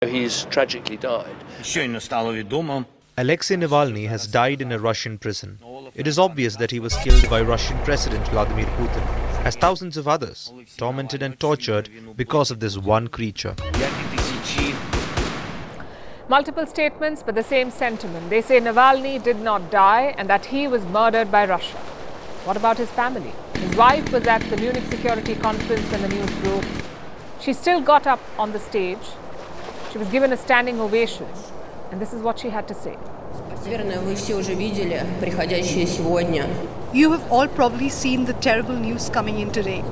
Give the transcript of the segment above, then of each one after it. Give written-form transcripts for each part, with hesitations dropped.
He's tragically died. Alexei Navalny has died in a Russian prison. It is obvious that he was killed by Russian President Vladimir Putin, as thousands of others, tormented and tortured because of this one creature. Multiple statements, but the same sentiment. They say Navalny did not die and that he was murdered by Russia. What about his family? His wife was at the Munich security conference when the news broke. She still got up on the stage. She was given a standing ovation. And this is what she had to say. You have all probably seen the terrible news coming in today.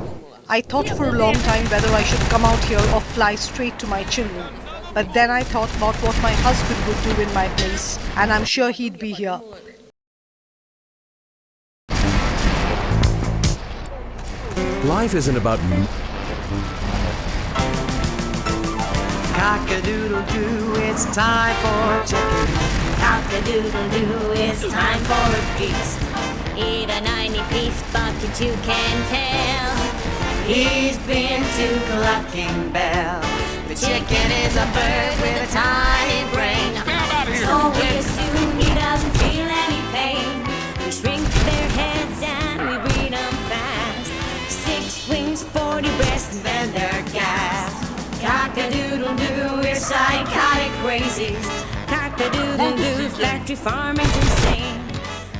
I thought for a long time whether I should come out here or fly straight to my children. But then I thought about what my husband would do in my place, and I'm sure he'd be here. Life isn't about Cock-a-doodle-doo, it's time for chicken. Cock-a-doodle-doo, it's time for a feast. Eat a 90-piece bucket, you can tell. He's been to Clucking Bell. The chicken is a bird with a tiny brain. So we assume he doesn't feel any pain. We shrink their heads and we breed them fast. 6 wings, 40 breasts, and then they're gassed. Cock-a-doodle-doo, we're psychotic crazies. Cock-a-doodle-doo, factory farming's insane.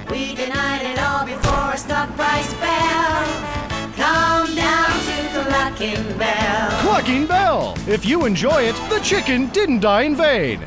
We denied it all before a stock price fell. Come down to Clucking Bell. Clucking Bell! If you enjoy it, the chicken didn't die in vain.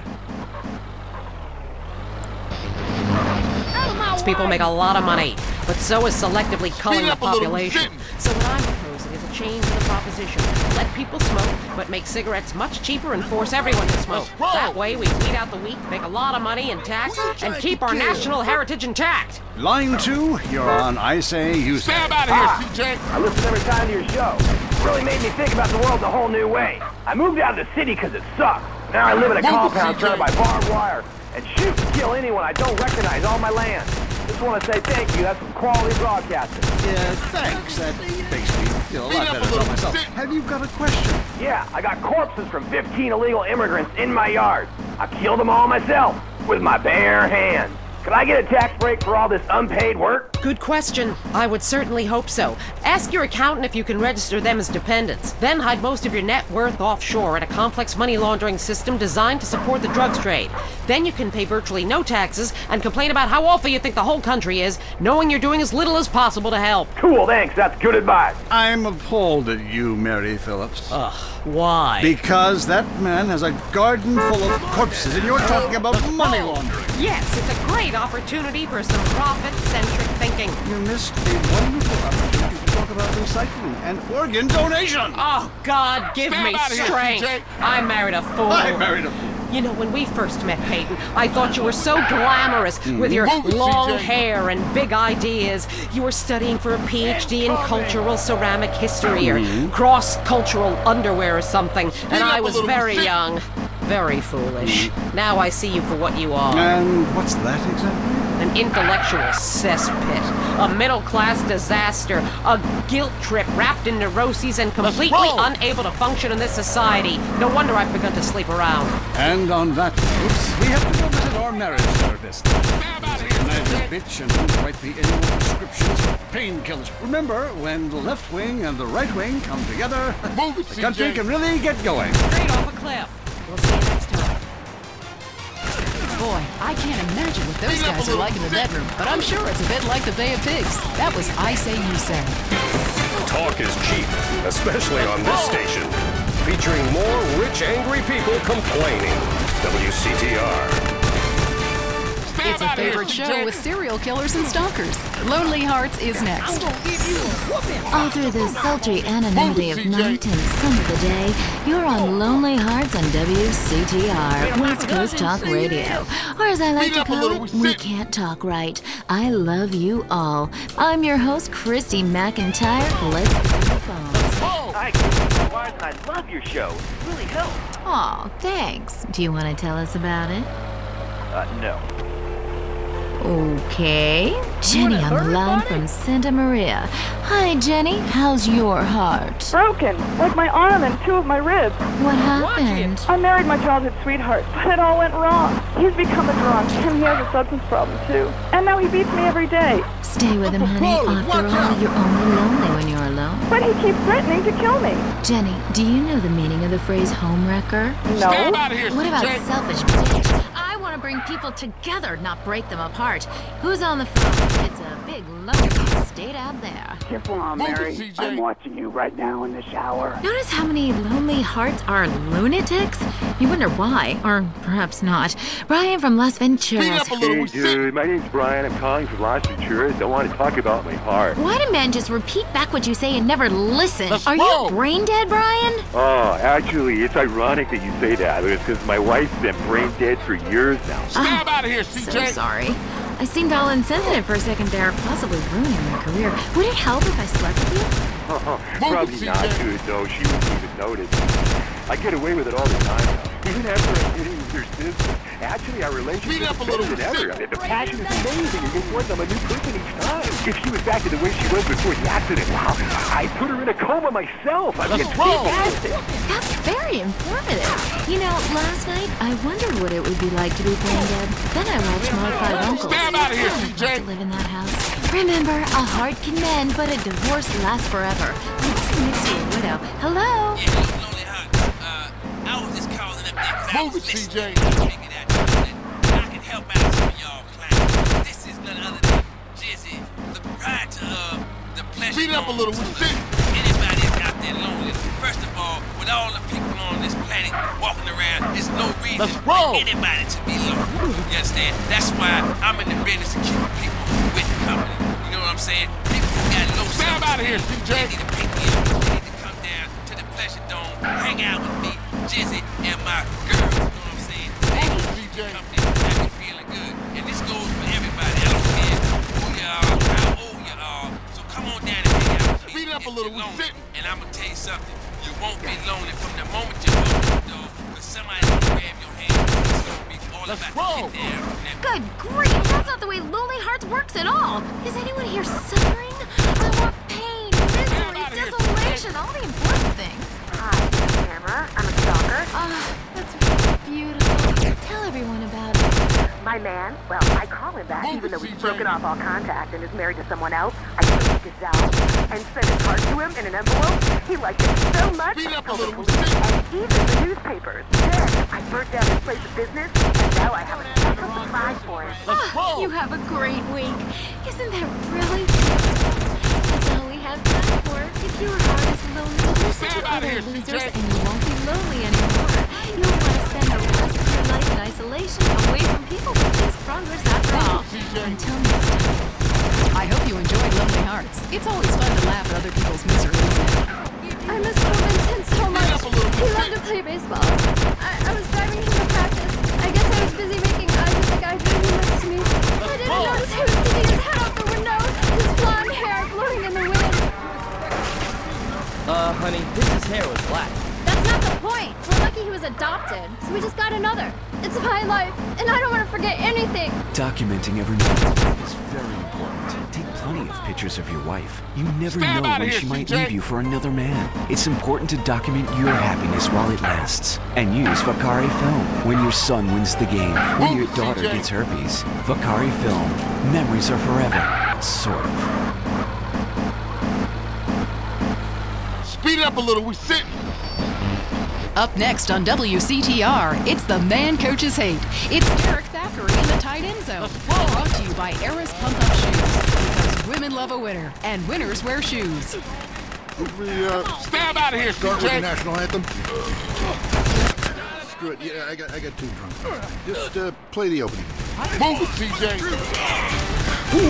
People make a lot of money, but so is selectively culling the population. So what I'm proposing is a change in the proposition. Let people smoke, but make cigarettes much cheaper and force everyone to smoke. That way we weed out the weak, make a lot of money in tax, and keep our national heritage intact. Line 2, you're on I Say, You Say. Stay out of here, CJ! I listen every time to your show. It really made me think about the world in a whole new way. I moved out of the city because it sucks. Now I live in a compound surrounded by barbed wire and shoot and kill anyone I don't recognize on my land. Just want to say thank you. That's some quality broadcasting. Yeah, thanks. That makes me feel a lot better about myself. Have you got a question? Yeah, I got corpses from 15 illegal immigrants in my yard. I killed them all myself with my bare hands. Could I get a tax break for all this unpaid work? Good question. I would certainly hope so. Ask your accountant if you can register them as dependents. Then hide most of your net worth offshore in a complex money laundering system designed to support the drugs trade. Then you can pay virtually no taxes and complain about how awful you think the whole country is, knowing you're doing as little as possible to help. Cool, thanks. That's good advice. I'm appalled at you, Mary Phillips. Ugh, why? Because that man has a garden full of corpses and you're talking about money laundering. Yes, it's a great opportunity for some profit-centric thinking. You missed a wonderful opportunity to talk about recycling and organ donation. Oh, God, give me strength. I married a fool. I married a fool. You know, when we first met, Peyton, I thought you were so glamorous with your long hair and big ideas. You were studying for a PhD in cultural ceramic history or cross-cultural underwear or something, and I was very young, very foolish. Now I see you for what you are. And what's that exactly? An intellectual cesspit, a middle-class disaster, a guilt trip wrapped in neuroses and completely unable to function in this society. No wonder I've begun to sleep around. And on that note, we have to go visit our marriage therapist. There's a bitch and write the annual prescriptions for painkillers. Remember, when the left wing and the right wing come together, the country can really get going. Straight off a cliff. We'll see you next time. Boy, I can't imagine what those guys are like in the bedroom, but I'm sure it's a bit like the Bay of Pigs. That was I Say, You Say. Talk is cheap, especially on this station. Featuring more rich, angry people complaining. WCTR. It's a favorite show with serial killers and stalkers. Lonely Hearts is next. All through the sultry anonymity of night and sun of the day, you're on Lonely Hearts on WCTR, West Coast Talk Radio. Or as I like to call it, We Can't Talk Right. I love you all. I'm your host, Christy McIntyre. Let's get the phone. Hi, I love your show. It really helps. Aw, thanks. Do you want to tell us about it? No. Okay. Jenny on the line from Santa Maria. Hi, Jenny. How's your heart? Broken, like my arm and two of my ribs. What happened? I married my childhood sweetheart, but it all went wrong. He's become a drunk, and he has a substance problem, too. And now he beats me every day. Stay with him, honey. After all, you're only lonely when you're alone. But he keeps threatening to kill me. Jenny, do you know the meaning of the phrase homewrecker? No. What about selfish bitch? I want to bring people together, not break them apart. Who's on the phone? It's a big lonely state out there. Careful on, Mary. I'm watching you right now in the shower. Notice how many lonely hearts are lunatics? You wonder why, or perhaps not. Brian from Las Venturas. Hey, dude, my name's Brian. I'm calling from Las Venturas. I want to talk about my heart. Why do men just repeat back what you say and never listen? Are you brain dead, Brian? Oh, actually, it's ironic that you say that. It's because my wife's been brain dead for years now. Stab out of here, CJ. So sorry. I seemed all insensitive for a second there, possibly ruining my career. Would it help if I slept with you? Probably not, dude, though. She wouldn't even notice. I get away with it all the time now. Even after I'm hitting with your sister. Actually, our relationship is better than ever. I mean, the passion is amazing. It gets worse. I'm a new person each time. If she was back to the way she was before the accident, wow, I put her in a coma myself. I mean, it's fantastic. That's very informative. You know, last night, I wondered what it would be like to be brain dead. Then I watched My Five Uncles. Stand out of here, I would CJ. love to live in that house. Remember, a heart can mend, but a divorce lasts forever. Let's mix you a widow. Hello? I was just calling up there because I was listening. I can help out some of y'all clients. This is none other than Jizzy, the proprietor of the Pleasure Speed up a little, we see. Anybody that's out there lonely, first of all, with all the people on this planet walking around, there's no reason for anybody to be lonely. You understand? That's why I'm in the business of keeping people with company. You know what I'm saying? People who got low Stand out of here, CJ. They need to pick me up. They need to come down to the Pleasure Dome, hang out with me, Jizzy, and my girl. You know what I'm saying? They need to company, have me feeling good. And this goes for everybody. I don't care who you are, how old you are. So come on down and hang out with me. Speed up a little, we sit. And I'm gonna tell you something. You won't be lonely from the moment you go through the door. Because somebody's gonna grab your hand. It's gonna be all about to get down. Good grief, that's not the way Lonely Hearts works at all. Is anyone here suffering? I want pain, misery, desolation, all the important things. Hi, camera. I'm a stalker. That's really beautiful. Tell everyone about it. My man, well, I call him that even though he's broken off all contact and is married to someone else. I took his out and sent a card to him in an envelope. He liked it so much, I told the police and even the newspapers. Then I burnt down his place of business, and now I have a special surprise for him. You have a great week. Isn't that really beautiful? That's all we have time for. If your heart is lonely, listen to other losers and you won't be lonely anymore. You'll want to spend the rest of your life in isolation, away from people, which is progress after all. Until next time. I hope you enjoyed Lonely Hearts. It's always fun to laugh at other people's misery, isn't it? I miss Vincent so much. He loved to play baseball. I was driving him to practice. I guess I was busy making eyes at the guy driving next to me. I didn't notice he was sticking his head out the window, his blonde hair blowing in the wind. Honey, this hair was black. That's not the point. We're lucky he was adopted, so we just got another. It's my life, and I don't want to forget anything. Documenting every moment is very important. Take plenty of pictures of your wife. You never know when she might leave you for another man. It's important to document your happiness while it lasts. And use Vakari Film when your son wins the game, when your daughter gets herpes. Vakari Film. Memories are forever. Sort of. Speed it up a little, we sit. Up next on WCTR, it's The Man Coaches Hate. It's Derek Thackeray in the tight end zone. Brought to you by Eris Pump Up Shoes. Because women love a winner, and winners wear shoes. Stab out of here, Start with the CJ. national anthem. Screw it. Yeah, I got two drunk. Just play the opening. Move it, CJ.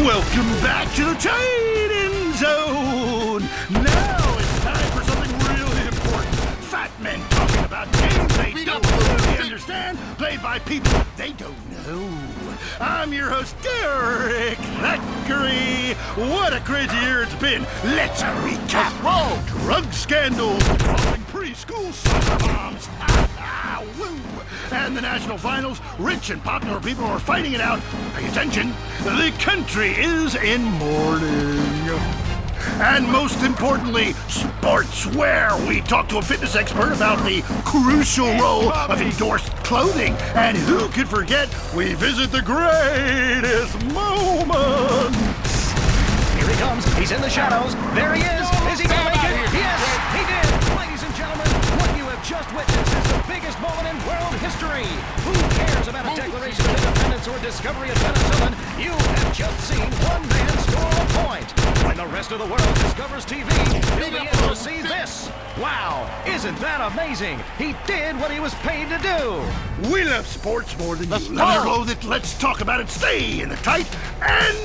Welcome back to the tight end zone. Now it's time for something really important. Fat men talking about games they don't really understand, played by people they don't know. I'm your host, Derek Thackeray. What a crazy year it's been. Let's recap. Drugs scandals involving preschool soccer moms. Woo! And the national finals, rich and popular people are fighting it out. Pay attention, the country is in mourning. And most importantly, sportswear. We talked to a fitness expert about the crucial role of endorsed clothing. And who could forget, we visit the greatest moments. Here he comes. He's in the shadows. There he is. Is he going to make it? Yes, he did. Ladies and gentlemen, what you have just witnessed is the biggest moment in world history. Who cares about a Declaration of Independence or discovery of penicillin? You have just seen one man score a point. When the rest of the world discovers TV, you'll be able to see this. Wow, isn't that amazing? He did what he was paid to do. We love sports more than you. Love it or loathe it, let's talk about it. Stay in the tight and...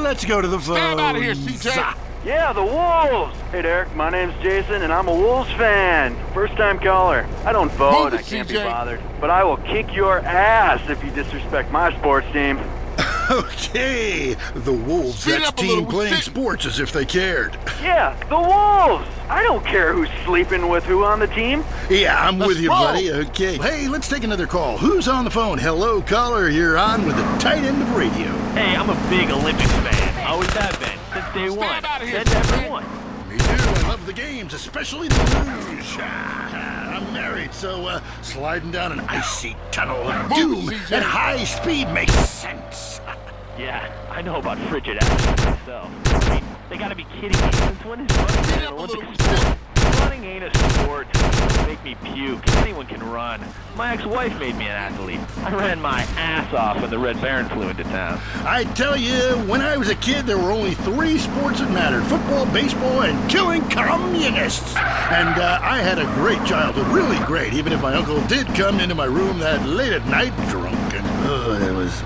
let's go to the phone. Stand out of here, CJ. Yeah, the Wolves! Hey, Derek, my name's Jason, and I'm a Wolves fan. First-time caller. I don't vote, I can't be bothered. But I will kick your ass if you disrespect my sports team. Okay, the Wolves, that's team playing sports as if they cared. Yeah, the Wolves! I don't care who's sleeping with who on the team. Yeah, I'm with you, buddy. Okay. Hey, let's take another call. Who's on the phone? Hello, caller. You're on with the tight end of radio. Hey, I'm a big Olympics fan. Always have been. Since day one. Said to everyone. Me too. I love the games, especially the luge. I'm married, so sliding down an icy tunnel of doom at high speed makes sense. Yeah, I know about frigid action myself. I mean, they gotta be kidding me. Since when is running been an Olympic sport? Running ain't a sport. It'll make me puke. Anyone can run. My ex-wife made me an athlete. I ran my ass off when the Red Baron flew into town. I tell you, when I was a kid, there were only 3 sports that mattered. Football, baseball, and killing communists. And I had a great childhood, really great, even if my uncle did come into my room that late at night drunk. And, it was...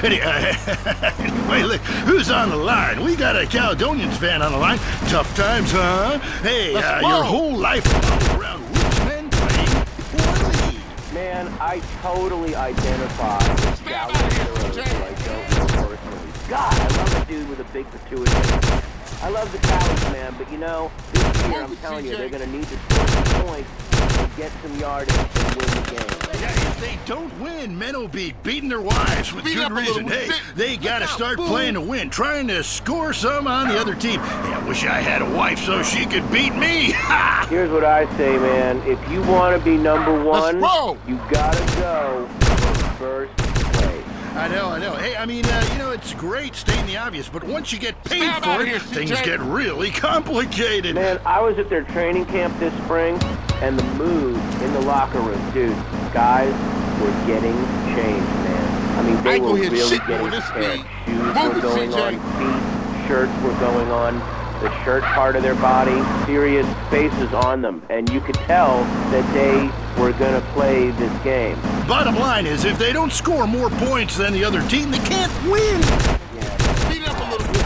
Anyway, look, who's on the line? We got a Caledonians fan on the line. Tough times, huh? Hey, your whole life revolved around rich men playing poorly. Man, I totally identify with Gallows heroes who I don't know personally. God, I love a dude with a big pituitary. I love the Cows, man, but you know, this year I'm telling you, they're going to need to score some points and get some yardage and win the game. Yeah, if they don't win, men will be beating their wives with good reason. Hey, they got to start playing to win, trying to score some on the other team. Hey, I wish I had a wife so she could beat me. Here's what I say, man. If you want to be number one, you got to go first place. I know. Hey, I mean, it's great stating the obvious, but once you get paid for it, things get really complicated. Man, I was at their training camp this spring, and the mood in the locker room, dude, guys were getting changed, man. I mean, they were really getting prepared. Shoes were going on, feet, shirts were going on, the shirt part of their body, serious faces on them, and you could tell that they were going to play this game. Bottom line is, if they don't score more points than the other team, they can't win. Beat up a little bit.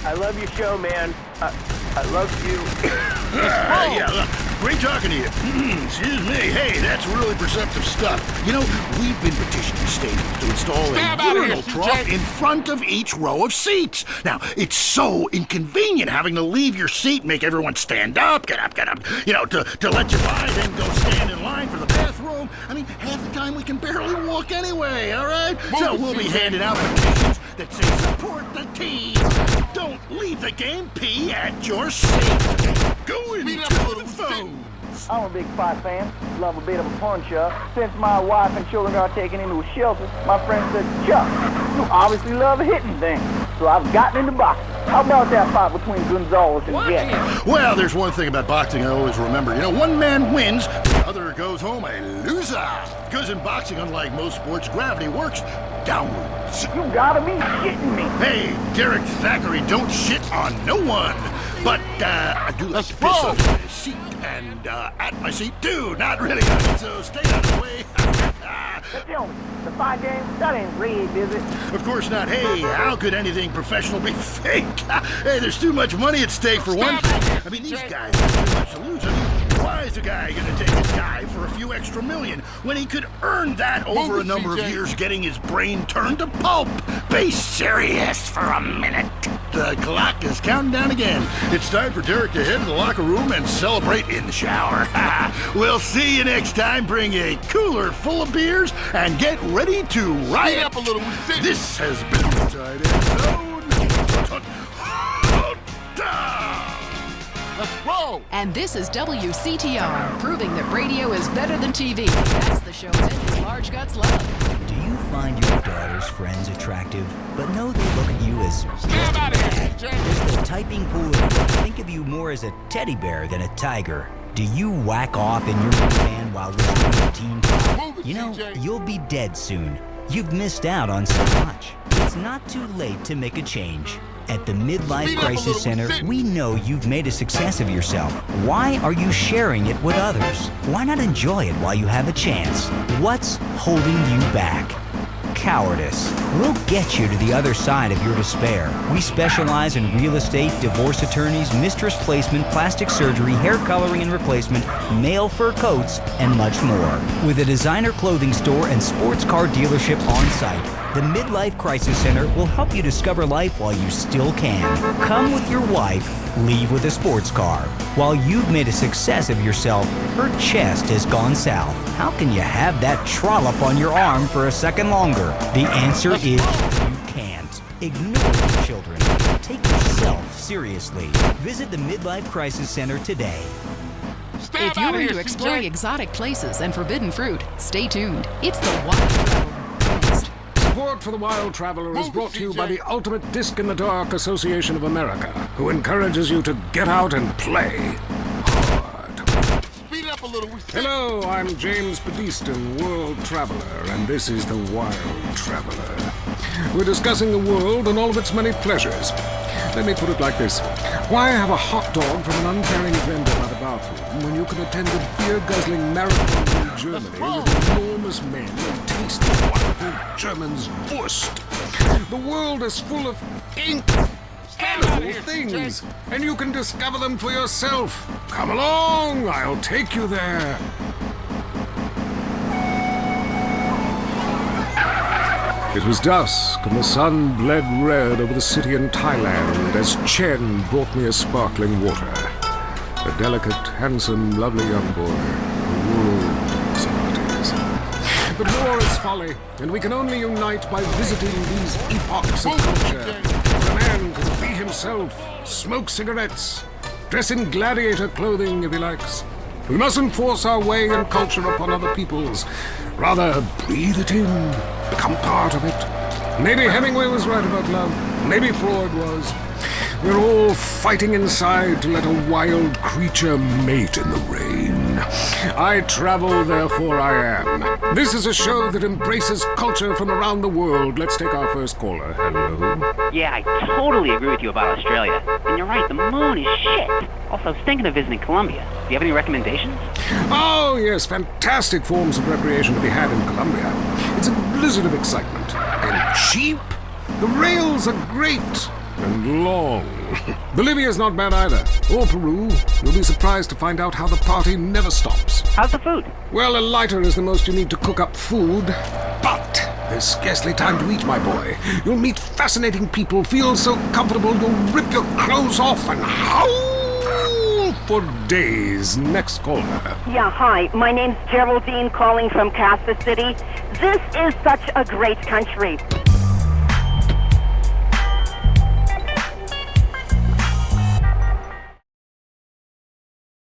I love your show, man. I love you. Yeah, look, great talking to you. Excuse me. Hey, that's really perceptive stuff. You know, we've been petitioning stadiums to install a urinal trough in front of each row of seats. Now, it's so inconvenient having to leave your seat, make everyone stand up, get up, you know, to let you by, then go stand in line for the bathroom. I mean, half the time we can barely walk anyway, all right? So we'll be handing out petitions that say support the team. Don't leave the game, pee at your seat. Go into the phone. I'm a big fight fan. Love a bit of a punch-up. Since my wife and children got taken into a shelter, my friend said, Chuck, you obviously love hitting things. So I've gotten into boxing. How about that fight between Gonzalez and Jet? Well, there's one thing about boxing I always remember. You know, one man wins, the other goes home a loser. Because in boxing, unlike most sports, gravity works downwards. You gotta be shitting me. Hey, Derek Thackeray, don't shit on no one. But I do like to piss on my seat and at my seat too. Not really, so stay out of the way. But tell me, the fight game, that ain't rigged, is it? Of course not. Hey, how could anything professional be fake? Hey, there's too much money at stake for one thing. I mean, these guys have too much to lose. I mean, Why is a guy gonna take a dive for a few extra million when he could earn that over a number of years getting his brain turned to pulp? Be serious for a minute. The clock is counting down again. It's time for Derek to head to the locker room and celebrate in the shower. We'll see you next time. Bring a cooler full of beers and get ready to riot. Up a little. This has been the Tight End Zone. Let's roll. And this is WCTR, proving that radio is better than TV. That's the show men with large guts love. Do you find your daughter's friends attractive, but know they look at you as just bad? Does the typing pool think of you more as a teddy bear than a tiger? Do you whack off in your van while listening to Teen Pop? You know, you'll be dead soon. You've missed out on so much. It's not too late to make a change. At the Midlife Crisis Center, we know you've made a success of yourself. Why are you sharing it with others? Why not enjoy it while you have a chance? What's holding you back? Cowardice. We'll get you to the other side of your despair. We specialize in real estate, divorce attorneys, mistress placement, plastic surgery, hair coloring and replacement, male fur coats, and much more. With a designer clothing store and sports car dealership on site, the Midlife Crisis Center will help you discover life while you still can. Come with your wife, leave with a sports car. While you've made a success of yourself, her chest has gone south. How can you have that trollop on your arm for a second longer? The answer is you can't. Ignore your children. Take yourself seriously. Visit the Midlife Crisis Center today. If you're into exploring exotic places and forbidden fruit, stay tuned. It's the Wild Travel. Support for the Wild Traveler is brought to you by the Ultimate Disc in the Dark Association of America, who encourages you to get out and play hard. Speed up a little. Hello, I'm James Pedestin, World Traveler, and this is the Wild Traveler. We're discussing the world and all of its many pleasures. Let me put it like this. Why have a hot dog from an uncaring vendor by the bathroom when you can attend a beer-guzzling marathon in Germany with enormous men and taste the wonderful German's Wurst? The world is full of incredible things, and you can discover them for yourself. Come along, I'll take you there. It was dusk, and the sun bled red over the city in Thailand as Chen brought me a sparkling water. A delicate, handsome, lovely young boy. The world possibilities. But war is folly, and we can only unite by visiting these epochs of culture. Where a man can be himself, smoke cigarettes, dress in gladiator clothing if he likes. We mustn't force our way and culture upon other people's. Rather, breathe it in, become part of it. Maybe Hemingway was right about love. Maybe Freud was. We're all fighting inside to let a wild creature mate in the rain. I travel, therefore I am. This is a show that embraces culture from around the world. Let's take our first caller. Hello? Yeah, I totally agree with you about Australia. And you're right, the moon is shit. Also, I was thinking of visiting Colombia. Do you have any recommendations? Oh, yes, fantastic forms of recreation to be had in Colombia. It's a blizzard of excitement. And cheap. The rails are great. And long. Bolivia's not bad either. Or Peru. You'll be surprised to find out how the party never stops. How's the food? Well, a lighter is the most you need to cook up food. But there's scarcely time to eat, my boy. You'll meet fascinating people, feel so comfortable you'll rip your clothes off and howl for days. Next caller. Yeah, hi. My name's Geraldine calling from Kansas City. This is such a great country.